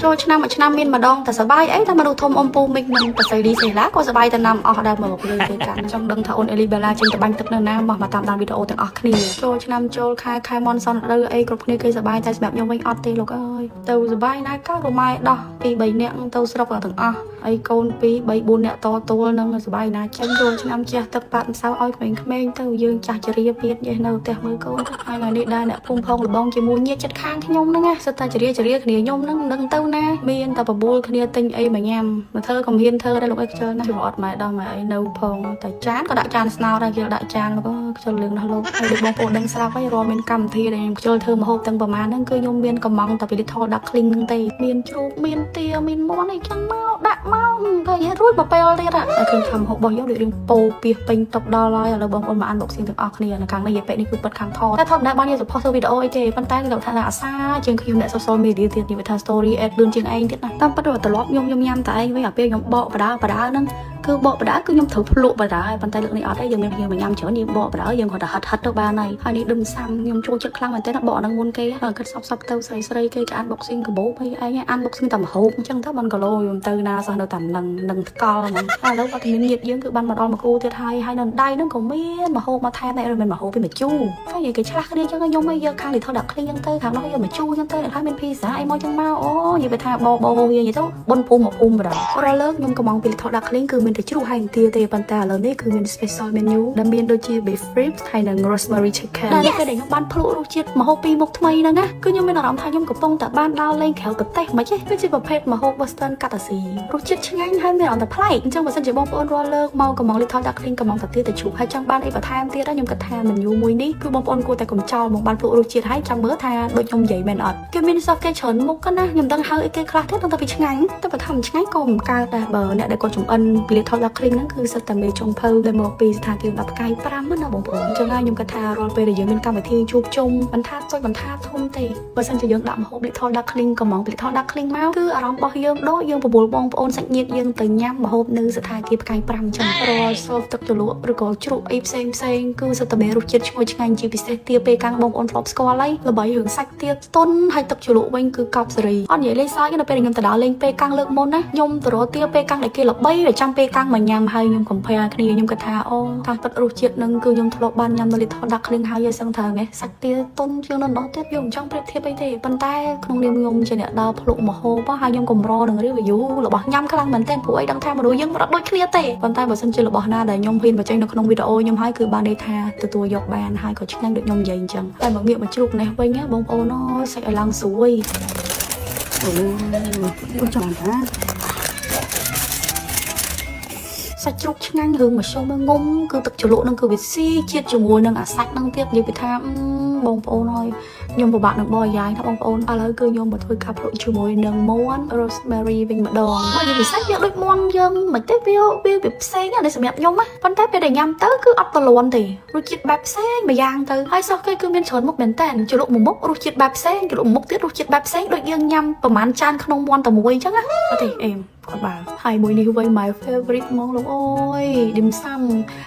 ចូលឆ្នាំមួយឆ្នាំមានម្ដងតែសបាយអីតែមនុស្សធំអ៊ំពូមិញនឹងប្រស័យឌីសេឡាក៏សបាយតែណាំអស់ដែរមកលើគេកាន់ចង់ដឹងថាអូនអេលីបេឡាចេញទៅបាញ់ទឹកនៅណាមកតាមដានវីដេអូទាំងអស់គ្នាចូលឆ្នាំចូលខែមនសនរដូវអីគ្រប់គ្នាគេសបាយតែសម្រាប់ខ្ញុំវិញអត់ទេលោកអើយទៅសបាយណាស់ក៏រម៉ែដោះ2 3នាក់ទៅស្រុកទាំងអស់ហើយកូន2 3 4នាក់តទួលនឹងសបាយណាចេញចូលឆ្នាំជះទឹកប៉ាត់ម្សៅឲ្យក្មេងៗទៅយើងចាស់ចរិយាទៀតយេនៅផ្ទះមើលកូនហើយថ្ងៃនេះដែរអ្នកភូមិផងលបងជាមួយញាតិចិត្តខាងខ្ញុំហ្នឹងណាសិតតែចរិយាគ្នាខ្ញុំហ្នឹងនឹងទៅណាមានតែបបួលគ្នាទិញអីមកញ៉ាំមកធ្វើកំហៀនធ្វើដែរលោកអីខ្ជិលណាជួអត់ម៉ែដល់ម៉ែអីនៅផងតែចានក៏ដាក់ចានស្នោដែរគេដាក់ចានលោកខ្ជិលលឿងណាស់លោកហើយបងប្អូនដឹងស្រាប់ហើយរាល់មានកម្មវិធីដែលខ្ញុំខ្ជិលធ្វើម្ហូបទាំងប្រមាណហ្នឹងគឺខ្ញុំមានកំងតែពីលីថលដាក់ឃ្លីងហ្នឹងទេមានជ្រូកមានទាមានមាន់អីចឹងមកដាក់មកក៏យេរួចបពេលទៀតតែឃើញថាម្ហូបរបស់យើងដូចរៀងពោពីពេញតុកដល់ហើយឥឡូវបងប្អូនមកអានបុកស៊ីទាំងអស់គ្នានៅខាងនេះយាយពេកនេះគឺពិតខាងថតតែធម្មតាបានយើងសផុសធ្វើវីដេអូអីទេប៉ុន្តែគេថាអាសាជាងខ្ញុំអ្នក social media ទៀតនិយាយថា story ad លឿនជាងឯងទៀតណាតាមពិតទៅត្រឡប់ខ្ញុំញ៉ាំតែឯងវិញអាពេលខ្ញុំបកបដាហ្នឹងគឺបកបដាគឺខ្ញុំត្រូវភ្លក់បដាហើយប៉ុន្តែលើកនេះអត់ទេយើងមានគ្នាមកញ៉ាំច្រើនយើងបកបដាយើងគាត់តែហិតទៅបានហើយនេះដឹមសាំខ្ញុំចូលចិត្តខ្លាំងមែនទេណាបកហ្នឹងមុនគេគិតសពទៅស្រីគេអានបុកស៊ីងកាបូហើយឯងអានបុកស៊ីងតែម្ហូបអញ្ចឹងទៅបានគីឡូខ្ញុំទៅណាសោះនៅតែនឹងថ្កល់ហ្មងឥឡូវអត់មានញាតយើងគឺបានមកដល់មកគូទៀតហើយនៅដៃហ្នឹងក៏មានម្ហូបមកថែមដែរមិនម្ហូបពីម្ជូរហើយគេឆ្លាស់គ្នាអញ្ចឹងខ្ញុំឲ្យយកខាងលីថលដាក់ឃ្លីអញ្ចឹងទៅខាងនោះយកម្ជូរអញ្ចឹងទៅថាមានភីសាអីមកអញ្ចឹងមកអូនិយាយថាបបវានិយាយទៅបុនភូមិមកភូមិបដារាល់លើកខ្ញុំកំងពីលីថលដាក់ឃ្លីគឺមានតែជ្រូកហើយទាទេប៉ុន្តែឥឡូវនេះគឺមាន special menu ដែលមានដូចជា beef ribs ហើយនិង rosemary chicken ដែលពេលដែលខ្ញុំបានភ្លក់រសជាតិម្ហូបពីរមុខថ្មីហ្នឹងណាគឺខ្ញុំមានអារម្មណ៍ថាខ្ញុំកំពុងតែបានដើរលេងក្រៅប្រទេសមិនចេះវាជាប្រភេទម្ហូប western កាតាស៊ីរសជាតិឆ្ងាញ់ហើយមានអារម្មណ៍តែប្លែកអញ្ចឹងបើសិនជាបងប្អូនរាល់លើកមកកំងលីថលដាក់ឃ្លីកំងតាទៀតតែជ្រូកហើយចង់បានអីបន្ថែមទៀតខ្ញុំគិតថា menu មួយនេះគឺបងប្អូនគួរតែកុំចោលមកបានភ្លក់រសជាតិហើយចង់មើលថាដូចខ្ញុំនិយាយមែនអត់គេមានសោះគេច្រើនមុខណាខ្ញុំដឹងហៅអីគេខ្លះទៀតដឹងតែពីឆ្ងាញ់តែបើថាមិនឆ្ងាញ់ក៏មិនកើតដែរបើអ្នកដែលគាត់ចំអិនពីលីថលដាក់ឃ្លីហ្នឹងគឺសិតតែមេចុងភៅដែលមកពីស្ថានភាព10ផ្កាយ5ណាបងប្អូនអញ្ចឹងហើយខ្ញុំគិតថារាល់ពេលដែលយើងមានកម្មវិធីជួបជុំបន្ថែមចុចបន្ថែមធំទេបើសិនជាយើងដាក់ម្ហូបលីថលដាក់ឃ្លីកំងលីថលដាក់ឃ្លីមកគឺអារម្មណ៍របស់យើងដូចយើងបបួលបងប្អូនសាច់ញាតិយើងទៅញ៉ាំម្ហូបនៅស្ថានភាពផ្កាយ5អញ្ចឹងរាល់សូវទឹកជ្រលក់ឬក៏ជ្រូកអីផ្សេងគឺសិតតែមានរសជាតិឈ្ងុយឆ្ងាញ់ជាពិសេសទាពេលកាំងបងប្អូនធ្លាប់ស្គាល់ហើយល្បីរឿងសាច់ទាទុនហើយទឹកជ្រលក់វិញគឺកប់សេរីអត់និយាយលេងសើចនៅពេលខ្ញុំទៅដល់លេងពេលកាំងលើកមុនណាខ្ញុំទៅរកទាពេលកាំងដែលគេល្បីឲ្យចាំពេលកាំងមកញ៉ាំហើយខ្ញុំកំភែគ្នាខ្ញុំគិតថាអូតាមពិតរសជាតិនឹងគឺខ្ញុំធ្លាប់បានញ៉ាំនៅលីថលដាក់ឃ្លីងហើយសឹងថាសាច់ទាទុនជាងនៅនោះទៀតខ្ញុំមិនចង់ប្រៀបធៀបអីទេប៉ុន្តែក្នុងនាមខ្ញុំជាអ្នកដើរភ្លក់ម្ហូបហើយខ្ញុំកម្រនឹង review របស់ញ៉ាំខ្លាំងមែនទែនព្រោះអីដឹងថាមនុស្សយើងមិនដូចគ្នាទេប៉ុន្តែបើសិនជារបស់ណាដែលខ្ញុំហ៊ានបញ្ចេញនៅក្នុងវីដេអូខ្ញុំហើយគឺបានន័យថាទទួលយកបានហើយក៏ឆ្ងាញ់ដូចខ្ញុំនិយាយអញ្ចឹងតែមកងាកមកជ្រូកនេះវិញណាបងប្អូនអូសាច់ឲ្យឡើងស្រួយអូចាំថាសាច់ជ្រូកឆ្ងាញ់រឿងមធ្យមងុំគឺទឹកជ្រលក់នឹងគឺវាស៊ីជាតិជាមួយនឹងអាសាច់នឹងទៀតនិយាយពីថាបងប្អូនហើយខ្ញុំពិបាកនឹងបរិយាយថាបងប្អូនឥឡូវគឺខ្ញុំមកធ្វើការភ្លក់ជាមួយនឹងមាន់ rosemary វិញម្ដងមកនិយាយពីសាច់វាដូចមាន់យើងមិនទេវាផ្សេងណាស់សម្រាប់ខ្ញុំណាប៉ុន្តែពេលដែលញ៉ាំទៅគឺអត់ទលាន់ទេរសជាតិបែបផ្សេងមួយយ៉ាងទៅហើយសោះគេគឺមានច្រើនមុខមែនតើជ្រលក់មួយមុខរសជាតិបែបផ្សេងជ្រលក់មួយមុខទៀតរសជាតិបែបផ្សេងដូចយើងញ៉ាំប្រហែលចានក្នុងមាន់តែមួយអញ្ចឹងណាអត់ទេអេមគាត់បាទហើយមួយនេះវិញ my favorite ហ្មងលោកអូយឌីមសាំ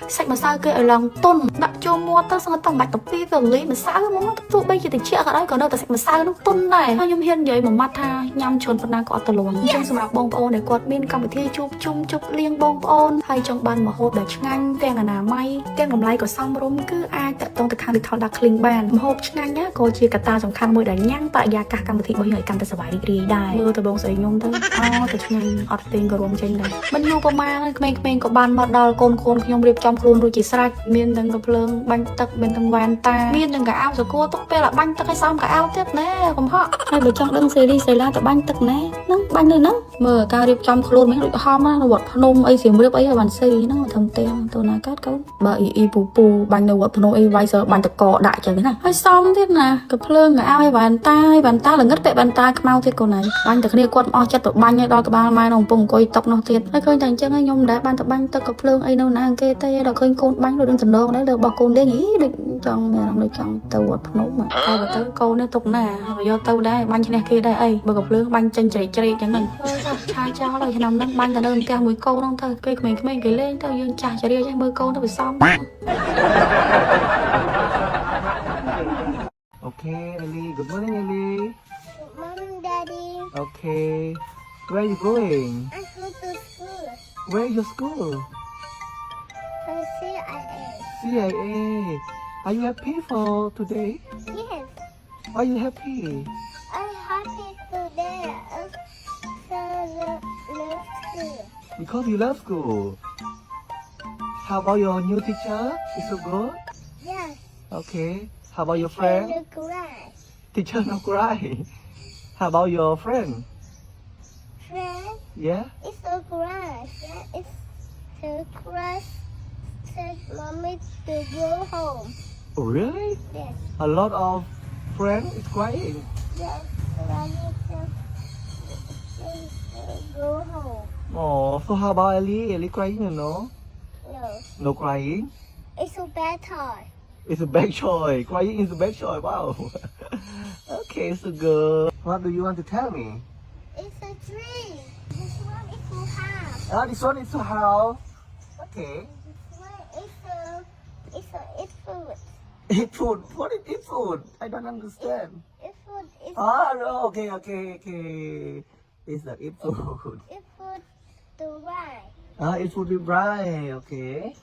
សាច់ម្សៅគេឲ្យឡើងទុនដាក់ចូលមាត់ទៅសឹងតែបាច់ទៅពីវាលីម្សៅហ្មងទោះបីជាតិចក៏ដោយក៏នៅតែសាច់ម្សៅនោះទុនដែរហើយខ្ញុំហ៊ាននិយាយមួយម៉ាត់ថាញ៉ាំច្រើនប៉ុណ្ណាក៏អត់ទលន់អញ្ចឹងសម្រាប់បងប្អូនដែលគាត់មានកម្មវិធីជួបជុំជប់លៀងបងប្អូនហើយចង់បានម្ហូបដែលឆ្ងាញ់ទាំងអនាម័យទាំងតម្លៃក៏សមរម្យគឺអាចតាក់ទងទៅខាងលីថលដាក់ឃ្លីងបានម្ហូបឆ្ងាញ់ណាក៏ជាកត្តាសំខាន់មួយដែលញ៉ាំបរិយាកាសកម្មវិធីរបស់យើងឲ្យកាន់តែសប្បាយរីករាយដែរមើលទៅបងស្រីខ្ញុំទៅអូទៅឆ្ងាញ់អត់ទេក៏រួមចេញដែរមិនយូរប្រហែលក្មេងៗក៏បានមកដល់កូនខ្ញុំរៀបចំខ្លួនរួចជាស្រេចមានទាំងកាភ្លើងបាញ់ទឹកមានទាំងវ៉ានតាមានទាំងកៅអៅសកួរទុកពេលបាញ់ទឹកឲ្យសមកៅអៅទៀតណែកំហក់ហើយបើចង់ដឹងសេរីសេឡាទៅបាញ់ទឹកណែហ្នឹងបាញ់នៅហ្នឹងមើលការរៀបចំខ្លួនមិនដូចហមណាវត្តភ្នំអីសៀមរាបអីឲ្យបានសេរីហ្នឹងធំទាំងទៅណាកើតកូនបើអ៊ីពូបាញ់នៅវត្តភ្នំអីវាយសើបាញ់តកដាក់ចឹងណាហើយសមទៀតណាកាភ្លើងកៅអៅឲ្យវ៉ានតាល្ងិតពាក់វ៉ានតាខ្មៅទៀតកូនហើយបាញ់តែគ្នាគាត់អស់ចិត្តទៅបាញ់ឲ្យដល់ក្បាលម៉ែនៅកំពុងអង្គុយតុកនោះទៀតហើយឃើញតែអញ្ចឹងខ្ញុំមិនដែលបានទៅបាញ់ទឹកកាភ្លើងអីនៅណាគេទេដល់ឃើញកូនបាញ់ដូចនឹងសំណងដែរលើរបស់កូនលេងដូចចង់មានអារម្មណ៍ដូចចង់ទៅវត្តភ្នំតែបើទៅកូននេះទុកណាហើយយកទៅដែរបាញ់ឈ្នះគេដែរអីបើកាភ្លើងបាញ់ចេញជ្រែកចឹងហ្នឹងឆាយចោលហើយឆ្នាំហ្នឹងបាញ់ទៅនៅផ្ទះមួយកូនហ្នឹងទៅពេលក្មេងៗគេលេងទៅយើងចាស់ចរិយាចេះមើលកូនទៅវាសមOkay, Ellie. Good morning, Ellie. Good morning, Daddy. Okay. Where are you going? I go to school. Where is your school? I CIA. CIA. Are you happy for today? Yes, Are you happy? I'm happy today. Love school. Because you love school. How about your new teacher? Is so good? Yes, Okay. How about your friend? look right. Teacher no cry. How about your friend? Friend, Yeah? it's so grass. Yeah, it's so grass. Said mommy to go home. Oh, really? Yes, A lot of friends is crying. yes, mommy to go home. Oh, so how about Ellie? Ellie crying, you know? No, No crying? it's a bad time. It's a bad choice. Crying is a bad choice. Wow. Okay, so good. What do you want to tell me? It's a tree. This one is for half. Ah, this one is a house. Okay. This one is it's food. Eat food. What is eat food? I don't understand. It's food. It's Ah, no. Okay. It's not eat food. it's food to ride. Ah, eat food with rice. Okay.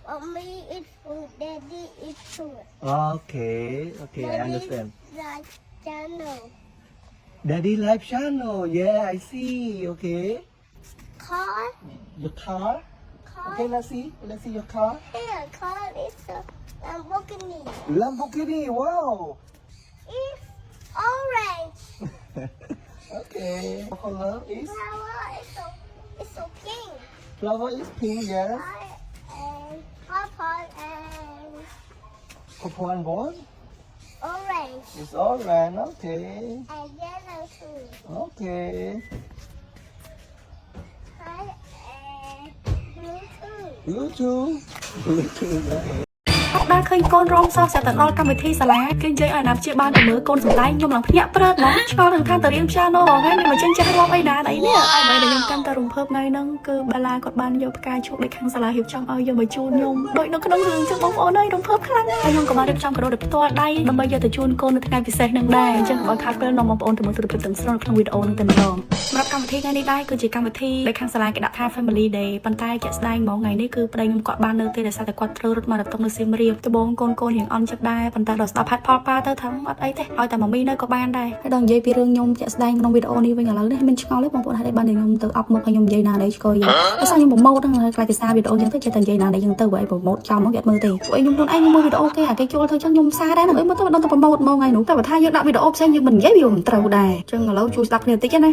Mommy eat food. Daddy eat food. Okay, I understand. Like channel. Daddy live channel. Yeah, I see. Okay. Car. Your car. Car. Okay, let's see your car. Here, car is a Lamborghini. Lamborghini. Wow. It's orange. Okay. Color is It's a pink. flower is pink. Yes. And purple and Purple and gold. orange It's orange. Okay. and yellow too. Okay. And blue too. Bluetooth. ដល់ឃើញកូនរងសោះស្រាប់តែដល់កម្មវិធីសាលាគេនិយាយឲ្យអាណាព្យាបាលទៅមើលកូនសំដែងខ្ញុំឡើងភ្ញាក់ព្រឹកណាឆ្ងល់នឹងថាទៅរៀន piano ហ្នឹងហើយមិនចេញចេះរាប់អីណាអីនេះហើយតែខ្ញុំកាន់តែរំភើបថ្ងៃហ្នឹងគឺបាឡាគាត់បានយកផ្កាឈូកដូចខាងសាលារៀបចំឲ្យយកមកជូនខ្ញុំដូចនៅក្នុងរឿងចឹងបងប្អូនអើយរំភើបខ្លាំងហើយខ្ញុំក៏បានរៀបចំកាដូដោយផ្ទាល់ដៃដើម្បីយកទៅជូនកូននៅថ្ងៃពិសេសហ្នឹងដែរអញ្ចឹងបើខាត់ពេលនាំបងប្អូនទៅមើលទូរទស្សន៍ទាំងស្រុងក្នុងវីដេអូហ្នឹងតែម្ដងសម្រាប់កម្មវិធីថ្ងៃនេះដែរគឺជាកម្មវិធីដែលខាងសាលាគេដាក់ថា Family Day ប៉ុន្តែជាក់ស្ដែងហ្មងថ្ងៃនេះគឺប្តីខ្ញុំគាត់បាននៅទេដោយសារតែគាត់ត្រូវរត់មករតុងនៅសៀមរាបត្បូងកូនរៀងអន់ចិត្តដែរប៉ុន្តែដល់ស្ដាប់ហេតុផលប៉ាទៅថាអត់អីទេឲ្យតែម៉ាមីនៅក៏បានដែរហើយដល់និយាយពីរឿងខ្ញុំជាក់ស្ដែងក្នុងវីដេអូនេះវិញឥឡូវនេះមានឆ្ងល់ទេបងប្អូនហេតុអីបានខ្ញុំទៅអប់មុខហើយខ្ញុំនិយាយណាដែរឆ្កយដោយសារខ្ញុំប្រម៉ូទហ្នឹងខ្លាចគេសារវីដេអូចឹងទៅចេះតែនិយាយណាដែរចឹងទៅបើឲ្យប្រម៉ូទចំមកគេអត់មើលទេពួកខ្ញុំខ្លួនឯងមើលវីដេអូគេអាគេចូលធ្វើចឹងខ្ញុំសារដែរហ្នឹងអីមើលទៅមិនដឹងទៅប្រម៉ូទមកថ្ងៃនោះតែបើថាយើងដាក់វីដេអូផ្សេងយើងមិននិយាយវាមិនត្រូវដែរចឹងឥឡូវជួយស្ដាប់គ្នាបន្តិចណា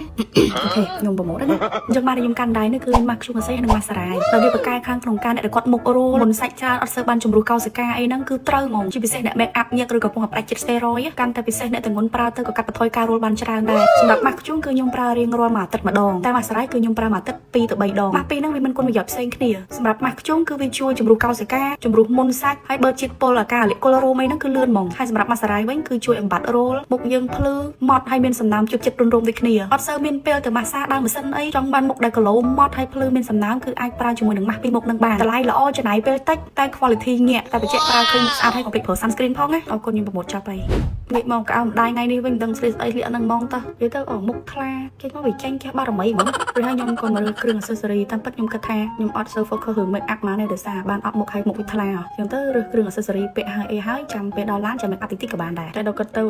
អូខេខ្ញុំប្រម៉ូទដែរណាអញ្ចឹងបាទខ្ញុំកាន់ដៃនេះគឺម៉ាស់ខ្ជុំអសេនិងម៉ាស់សារាយដល់វាបកកែខាងក្នុងការអ្នកគាត់មុខរួលមុនសាច់ច្រើនអត់សូវបានជំរុះកោសិកាអីហ្នឹងគឺត្រូវហ្មងជាពិសេសអ្នក make up ញឹកឬក៏កំពុងតែផ្ដាច់ចិត្ត steroid កាន់តែពិសេសអ្នកទាំងមុនប្រើទៅក៏កាត់បន្ថយការរួលបានច្រើនដែរសម្រាប់ម៉ាស់ខ្ជុំគឺខ្ញុំប្រើរៀងរាល់មួយអាទិត្យម្ដងតែម៉ាស់សារាយគឺខ្ញុំប្រើមួយអាទិត្យ2ទៅ3ដងម៉ាស់ពីរហ្នឹងវាមានគុណប្រយោជន៍ផ្សេងគ្នាសម្រាប់ម៉ាស់ខ្ជុំគឺវាជួយជំរុះកោសិកាជំរុះមុនសាច់ហើយបើជាតិពុលអាការលិកុលរោមអីហ្នឹងគឺលឿនហ្មងហើយសម្រាប់ម៉ាស់សារាយវិញគឺជួយអំបត្តិរោលមុខយើងភ្លឺម៉ត់ហើយមានសំណើមជប់ចិត្តរុនរោមដូចគ្នាអត់សូវមានពេលទៅម៉ាស្សាដើមម៉ាស៊ីនអីចង់បានមុខដែលកឡូម៉ត់ហើយភ្លឺមានសំណើមគឺអាចប្រើជាមួយនឹងម៉ាស់ពីរមុខនឹងបានតម្លៃល្អចំណាយពេលតិចតែ quality ញាក់តែបច្ចេកប្រើឃើញស្អាតហើយកុំភ្លេចប្រើ sunscreen ផងណាអរគុណខ្ញុំប្រម៉ូទចាប់ហើយងាកមកក្អើម្ដាយថ្ងៃនេះវិញដឹងស្រីស្អីលាក់នឹងហ្មងតោះនិយាយទៅមុខថ្លាគេមកវាចាញ់ចេះបារមីហ្មងព្រោះហើយខ្ញុំក៏មើលគ្រឿង accessory តាមពិតខ្ញុំគិតថាខ្ញុំអត់សូវ focus រឿង make up មកទេដោយសារបានអប់មុខហើយមុខវាថ្លាអញ្ចឹងទៅរើសគ្រឿង accessory ពាក់ហើយអីហើយចាំពេលដល់ឡានចាំ make up តិចក៏បានដែរតែដល់គាត់ទៅ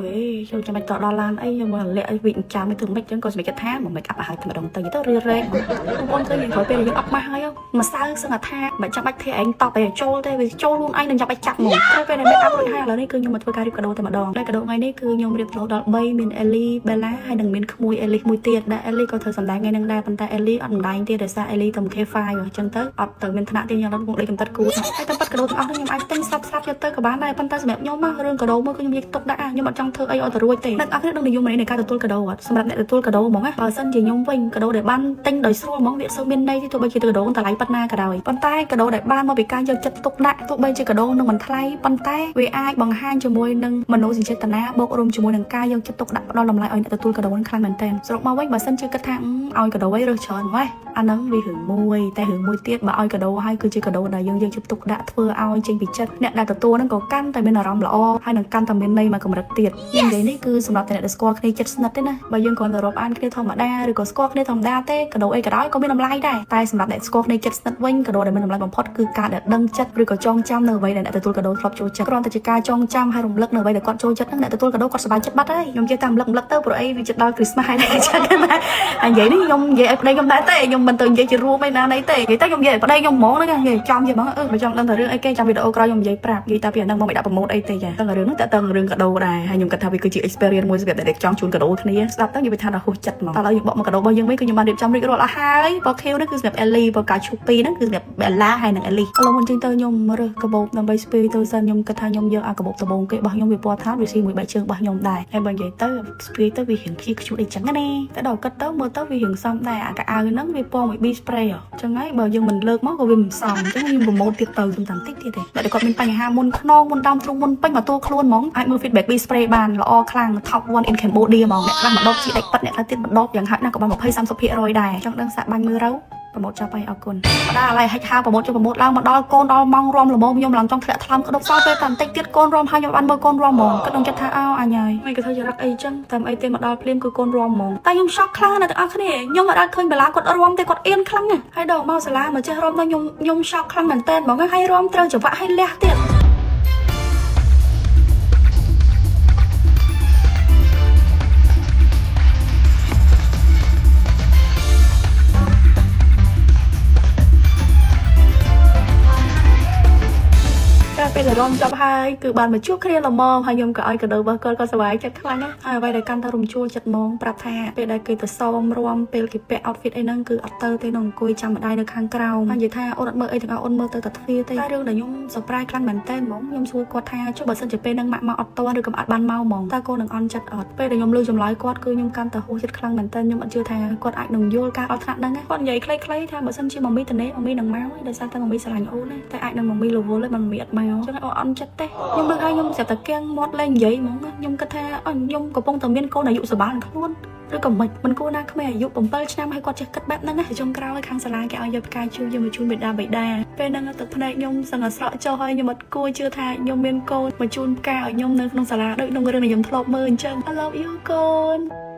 ខ្ញុំចាំមិនតដល់ឡានអីខ្ញុំមកលាក់ឲ្យវិញចាំមិនធ្វើមិនអញ្ចឹងក៏សម្រេចគិតថាមក make up ឲ្យតែម្ដងទៅរៀលរែកបងប្អូនឃើញក្រោយពេលយើងអប់មកហើយម្សៅសឹងថាមិនចាំបាច់ធ្វើឯងតបឯងចូលទេវាចូលខ្លួនឯងនឹងចាំបាច់ចាប់ហ្មងតែពេល make up រួចហើយឥឡូវនេះគឺខ្ញុំមកធ្វើការរៀបកាដូតែម្ដងតែកាដូថ្ងៃនេះគឺខ្ញុំរៀបរហូតដល់3មាន Ellie Bella ហើយនឹងមានក្មួយ Ellie មួយទៀតដែល Ellie ក៏ធ្វើសម្ដែងថ្ងៃហ្នឹងដែរប៉ុន្តែ Ellie អត់សម្ដែងទៀតដោយសារ Ellie ទៅ K5 អញ្ចឹងទៅអត់ទៅមានថ្នាក់ទៀតខ្ញុំដល់ដេកកំតិតគូហើយតែប៉ាត់កាដូទាំងអស់ហ្នឹងខ្ញុំអាចទិញស្រាប់យកទៅក៏បានដែរប៉ុន្តែសម្រាប់ខ្ញុំរឿងកាដូមួយគឺខ្ញុំយកទុកដាក់ខ្ញុំអត់ចង់ធ្វើអីឲ្យទៅរួចទេអ្នកអរគ្នាដឹងនិយមនៃការទទួលកាដូអត់សម្រាប់អ្នកទទួលកាដូហ្មងបើសិនជាខ្ញុំវិញកាដូដែលបានទិញដោយស្រួលហ្មងវាសូវមានន័យទេទោះបីជាកាដូតម្លៃប៉ុណ្ណាក៏ដោយប៉ុន្តែកាដូដែលបានមកពីការយកចិត្តទុកដាក់ទោះបីជាកាដូនឹងមិន ថ្លៃប៉ុន្តែវាអាចបង្ហាញជាមួយនឹងមនោសញ្ចេតនាបូករួមជាមួយនឹងការយកចិត្តទុកដាក់ផ្ដល់តម្លៃឲ្យអ្នកទទួលកាដូនឹងខ្លាំងមែនទែនសរុបមកវិញបើសិនជាគិតថាឲ្យកាដូឲ្យរើសច្រើនម៉េះអាហ្នឹងវារឿងមួយតែរឿងមួយទៀតបើឲ្យកាដូឲ្យគឺជាកាដូដែលយើងយកចិត្តទុកដាក់ធ្វើឲ្យចេញពីចិត្តអ្នកដែលទទួលហ្នឹងក៏កាន់តែមានអារម្មណ៍ល្អហើយនឹងកាន់តែមានន័យមកកម្រិតទៀតនិយាយនេះគឺសម្រាប់តែអ្នកដែលស្គាល់គ្នាចិត្តស្និទ្ធទេណាបើយើងគ្រាន់តែរាប់អានគ្នាធម្មតាឬក៏ស្គាល់គ្នាធម្មតាទេកាដូអីក៏ដោយក៏មានតម្លៃដែរតែសម្រាប់អ្នកស្គាល់គ្នាចិត្តស្និទ្ធវិញកាដូដែលមានតម្លៃបំផុតគឺការដែលដឹងចិត្តឬក៏ចងចាំនៅអ្វីដែលអ្នកទទួលកាដូធ្លាប់ចូលចិត្តគ្រាន់តែជាការចងចាំហើយរំលឹកនៅអ្វីដែលគាត់ចូលចិត្តហ្នឹងអ្នកទទួលកាដូគាត់សប្បាយចិត្តបាត់ហើយខ្ញុំនិយាយតាមរំលឹកទៅព្រោះអីវាជិតដល់ Christmas ហើយអញ្ចឹងណានិយាយនេះខ្ញុំនិយាយឲ្យប្តីខ្ញុំដែរទេខ្ញុំមិនទៅនិយាយជារួមឯណាណីទេនិយាយទៅខ្ញុំនិយាយឲ្យប្តីខ្ញុំហ្មងហ្នឹងនិយាយចំជាហ្មងបើចង់ដឹងថារឿងអីគេចាំវីដេអូក្រោយខ្ញុំនិយាយប្រាប់និយាយតែពីអាហ្នឹងមកមិនដាក់ប្រម៉ូទអីទេចាតែរឿងហ្នឹងតើតើរឿងកាដូដែរហើយខ្ញុំគិតថាវាគឺជា experience មួយសម្រាប់អ្នកចង់ជូនកាដូគ្នាស្ដាប់ទៅនិយាយថាដល់ហួសចិត្តហ្មងតែឥឡូវយើងបកមកកាដូរបស់យើងវិញគឺខ្ញុំបានរៀបចំរួចរាល់អស់ហើយបើ Q ហ្នឹងគឺសម្រាប់ Ellie បើកាឈូ2ហ្នឹងគឺសម្រាប់ Bella ហើយនិង Ellie ឥឡូវមុនចេញទៅខ្ញុំរើសកាបូបដើម្បីស្ពីទៅសិនខ្ញុំគិតថាខ្ញុំយកអាកាបូបដំបងគេរបស់ខ្ញុំវាពណ៌ថាវាស៊ីមួយបែកជើងរបស់ខ្ញុំដែរហើយបើនិយាយទៅស្ពីទៅវារៀងខ្ជិះខ្ជួតអីចឹងណាតែដល់គិតទៅមើលទៅវារៀងសមដែរអាកៅអៅហ្នឹងវាពណ៌មួយ B spray អញ្ចឹងហើយបើយើងមិនលើកមកក៏វាមិនសមអញ្ចឹងខ្ញុំប្រម៉ូទទៀតទៅខ្ញុំតាមតិចទៀតទេតែគាត់មានបញ្ហាមុនខ្នងមុនដើមទ្រូងមុនពេញមកតួខ្លួនហ្មងអាចមើល feedback B spray បានល្អខ្លាំង top 1 in Cambodia ហ្មងអ្នកខ្លះមកដបជីដាច់ប៉ិតអ្នកខ្លះទៀតមកដបយ៉ាងហោចណាស់ក៏បាន 20-30% ដែរចង់ដឹងសាក់បាញ់មើលទៅប្រម៉ូទចាប់ហើយអរគុណបដាឥឡូវហិចហៅប្រម៉ូទចុះប្រម៉ូទឡើងមកដល់កូនដល់ម៉ោងរំល្មមខ្ញុំឡើងចង់ធ្លាក់ថ្លើមក្តុបសល់ពេលតែបន្តិចទៀតកូនរំហើយខ្ញុំបានមើលកូនរំហ្មងគិតក្នុងចិត្តថាអោអញហើយមិនក៏ធ្វើជារឹកអីចឹងតែអីទេមកដល់ភ្លាមគឺកូនរំហ្មងតែខ្ញុំ shock ខ្លាំងណាស់ទាំងអស់គ្នាខ្ញុំមិនអាចឃើញបលាគាត់រំទេគាត់អៀនខ្លាំងណាស់ហើយដល់មកសាលាមកចេះរំទៅខ្ញុំ shock ខ្លាំងមែនតើហ្មងហើយរំត្រូវចង្វាក់ឲ្យលះទៀតពេលដែលរំចាប់ហើយគឺបានមកជួបគ្នាល្មមហើយខ្ញុំក៏ឲ្យកាដូរបស់គាត់ក៏សប្បាយចិត្តខ្លាំងណាស់ហើយអ្វីដែលកាន់តែរំជួលចិត្តហ្មងប្រាប់ថាពេលដែលគេទៅសោមរំពេលគេពាក់ outfit អីហ្នឹងគឺអត់ទៅទេនឹងអង្គុយចាំម្ដាយនៅខាងក្រោមហើយនិយាយថាអូនអត់មើលអីទាំងអស់អូនមើលទៅតែទ្វារទេតែរឿងដែលខ្ញុំ surprise ខ្លាំងមែនតើហ្មងខ្ញុំសួរគាត់ថាចុះបើសិនជាពេលហ្នឹងម៉ាក់មកអត់តឬក៏អត់បានមកហ្មងតើកូននឹងអន់ចិត្តអត់ពេលដែលខ្ញុំលើចម្លើយគាត់គឺខ្ញុំកាន់តែហួសចិត្តខ្លាំងមែនតើខ្ញុំអត់ជឿថាគាត់អាចនឹងយល់ការអត់ថ្នាក់ហ្នឹងគាត់និយាយខ្លីៗថាបើសិនជាម៉មមីតនេម៉មមីនឹងមកដោយសារតែម៉មមីស្រឡាញ់អូនតែអាចនឹងម៉មមីរវល់ហើយម៉មមីអត់មកអញ្ចឹងអូនអន់ចិត្តទេខ្ញុំលើកឲ្យខ្ញុំស្រាប់តែកៀងមាត់លេងនិយាយហ្មងខ្ញុំគិតថាខ្ញុំកំពុងតែមានកូនអាយុសបាល់ខ្លួនឬក៏មិនគួរណាក្មេងអាយុ7ឆ្នាំហើយគាត់ចេះគិតបែបហ្នឹងណាចុងក្រោយខាងសាលាគេឲ្យយកផ្កាឈូកយកមកជូនបិតាបិតាពេលហ្នឹងទឹកភ្នែកខ្ញុំសឹងតែស្រក់ចុះហើយខ្ញុំអត់គួរជឿថាខ្ញុំមានកូនមកជូនផ្កាឲ្យខ្ញុំនៅក្នុងសាលាដូចក្នុងរឿងដែលខ្ញុំធ្លាប់មើលអញ្ចឹង I love you កូន